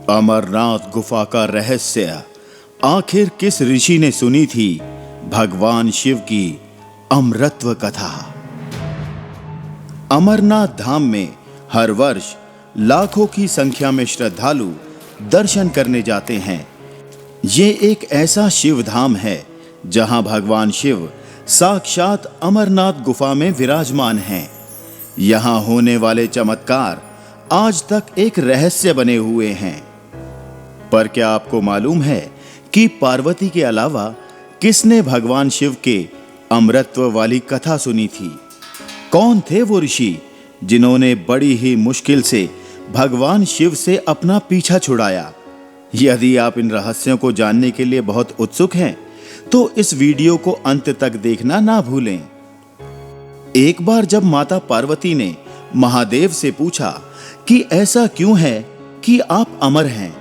अमरनाथ गुफा का रहस्य आखिर किस ऋषि ने सुनी थी भगवान शिव की अमरत्व कथा। अमरनाथ धाम में हर वर्ष लाखों की संख्या में श्रद्धालु दर्शन करने जाते हैं। ये एक ऐसा शिव धाम है जहां भगवान शिव साक्षात अमरनाथ गुफा में विराजमान हैं। यहां होने वाले चमत्कार आज तक एक रहस्य बने हुए हैं। पर क्या आपको मालूम है कि पार्वती के अलावा किसने भगवान शिव के अमरत्व वाली कथा सुनी थी? कौन थे वो ऋषि जिन्होंने बड़ी ही मुश्किल से भगवान शिव से अपना पीछा छुड़ाया? यदि आप इन रहस्यों को जानने के लिए बहुत उत्सुक हैं तो इस वीडियो को अंत तक देखना ना भूलें। एक बार जब माता पार्वती ने महादेव से पूछा कि ऐसा क्यों है कि आप अमर हैं,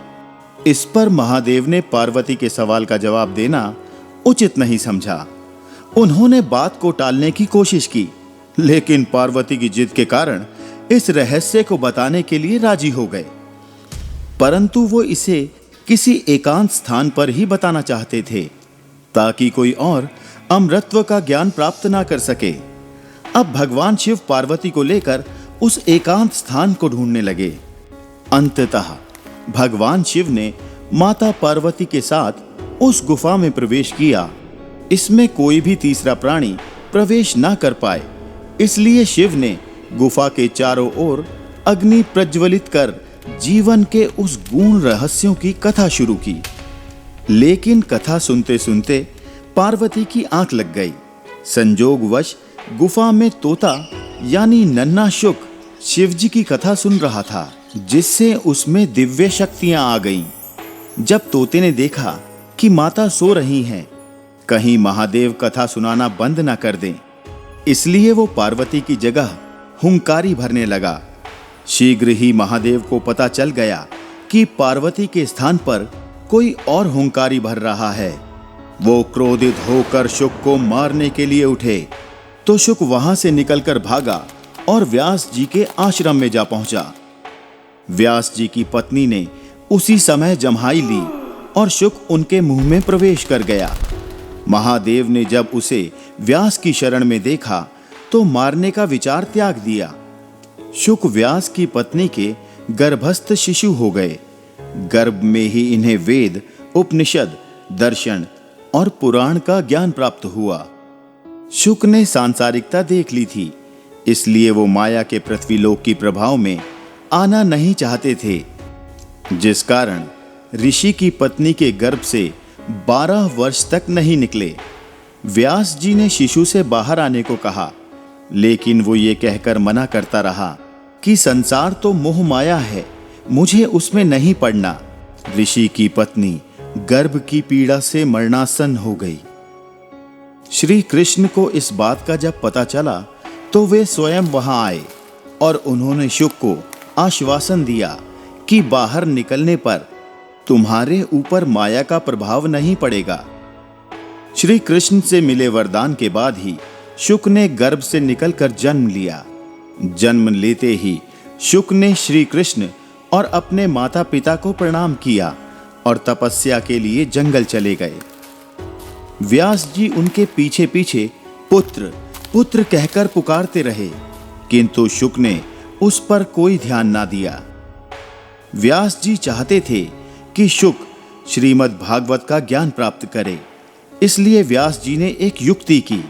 इस पर महादेव ने पार्वती के सवाल का जवाब देना उचित नहीं समझा। उन्होंने बात को टालने की कोशिश की, लेकिन पार्वती की जिद के कारण इस रहस्य को बताने के लिए राजी हो गए। परंतु वो इसे किसी एकांत स्थान पर ही बताना चाहते थे ताकि कोई और अमरत्व का ज्ञान प्राप्त ना कर सके। अब भगवान शिव पार्वती को लेकर उस एकांत स्थान को ढूंढने लगे। अंततः भगवान शिव ने माता पार्वती के साथ उस गुफा में प्रवेश किया। इसमें कोई भी तीसरा प्राणी प्रवेश ना कर पाए, इसलिए शिव ने गुफा के चारों ओर अग्नि प्रज्वलित कर जीवन के उस गूढ़ रहस्यों की कथा शुरू की। लेकिन कथा सुनते सुनते पार्वती की आंख लग गई। संजोगवश गुफा में तोता यानी नन्हा शुक शिवजी की कथा सुन रहा था, जिससे उसमें दिव्य शक्तियां आ गईं। जब तोते ने देखा कि माता सो रही हैं, कहीं महादेव कथा सुनाना बंद ना कर दें, इसलिए वो पार्वती की जगह हुंकारी भरने लगा। शीघ्र ही महादेव को पता चल गया कि पार्वती के स्थान पर कोई और हुंकारी भर रहा है। वो क्रोधित होकर शुक को मारने के लिए उठे तो शुक वहां से निकलकर भागा और व्यास जी के आश्रम में जा पहुंचा। व्यास जी की पत्नी ने उसी समय जम्हाई ली और शुक उनके मुंह में प्रवेश कर गया। महादेव ने जब उसे व्यास की शरण में देखा तो मारने का विचार त्याग दिया। शुक व्यास की पत्नी के गर्भस्थ शिशु हो गए। गर्भ में ही इन्हें वेद, उपनिषद, दर्शन और पुराण का ज्ञान प्राप्त हुआ। शुक ने सांसारिकता देख ली थी, इसलिए वो माया के पृथ्वीलोक की प्रभाव में आना नहीं चाहते थे, जिस कारण ऋषि की पत्नी के गर्भ से 12 वर्ष तक नहीं निकले। व्यास जी ने शिशु से बाहर आने को कहा, लेकिन वो ये कहकर मना करता रहा कि संसार तो मोह माया है, मुझे उसमें नहीं पड़ना। ऋषि की पत्नी गर्भ की पीड़ा से मरणासन हो गई। श्री कृष्ण को इस बात का जब पता चला तो वे स्वयं वहां आए और उन्होंने शुक को आश्वासन दिया कि बाहर निकलने पर तुम्हारे ऊपर माया का प्रभाव नहीं पड़ेगा। श्री कृष्ण से मिले वरदान के बाद ही शुक ने गर्भ से निकलकर जन्म लिया। जन्म लेते ही शुक ने श्री कृष्ण और अपने माता पिता को प्रणाम किया और तपस्या के लिए जंगल चले गए। व्यास जी उनके पीछे पीछे पुत्र पुत्र कहकर पुकारते रहे, किंतु शुक ने उस पर कोई ध्यान ना दिया। व्यास जी चाहते थे कि शुक श्रीमद् भागवत का ज्ञान प्राप्त करे, इसलिए व्यास जी ने एक युक्ति की।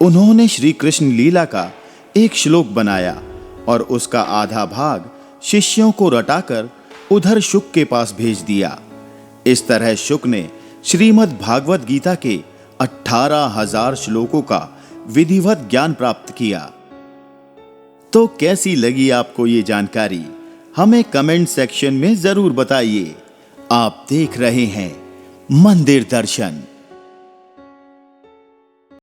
उन्होंने श्री कृष्ण लीला का एक श्लोक बनाया और उसका आधा भाग शिष्यों को रटाकर उधर शुक के पास भेज दिया। इस तरह शुक ने श्रीमद् भागवत गीता के 18,000 श्लोकों का विधिवत ज्ञान प्राप्त किया। तो कैसी लगी आपको ये जानकारी? हमें कमेंट सेक्शन में जरूर बताइए। आप देख रहे हैं मंदिर दर्शन।